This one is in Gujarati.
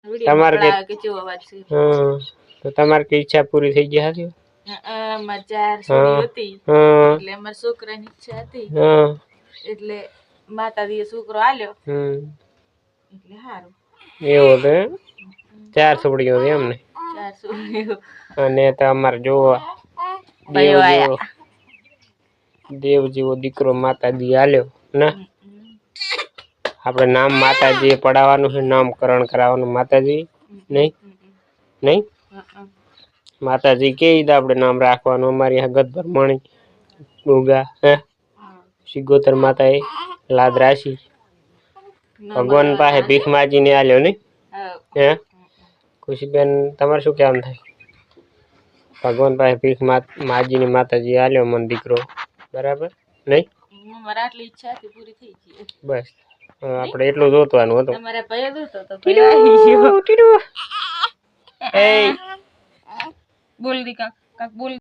તમારે કે તો તમારે કઈ ઈચ્છા પૂરી થઈ ગઈ હતી? ચાર છોડી હતી એટલે અમારા છોકરાની ઈચ્છા હતી એટલે માતાજીએ છોકરો આલ્યો એટલે સારું એવું તો ચાર છોડીઓ એમ ને? ચાર છોડીઓ અને તમારે જોવો દેવ જેવો દીકરો માતાજી આલ્યો ને આપણે નામ માતાજી પડાવવાનું છે, નામકરણ કરાવવાનું માતાજી નહીં નહીં માતાજી કે આપણે નામ રાખવાનું. અમારી હગત ભરમણી ગોગા હે સિગોતર માતા એ લાદ રાશી ભગવાન પાસે ભીખ માજીને આલ્યો નહીં હે ખુશીબેન? તમારે શું કહેવાનું થાય? ભગવાન પાસે ભીખ માજીને માતાજી આલ્યો મને દીકરો, બરાબર નહીં? મારા આટલી ઈચ્છા હતી પૂરી થઈ ગઈ બસ આપણે એટલું જોતવાનું હતું. તમારે ભય જોતો તો બોલ દી કાક બોલ.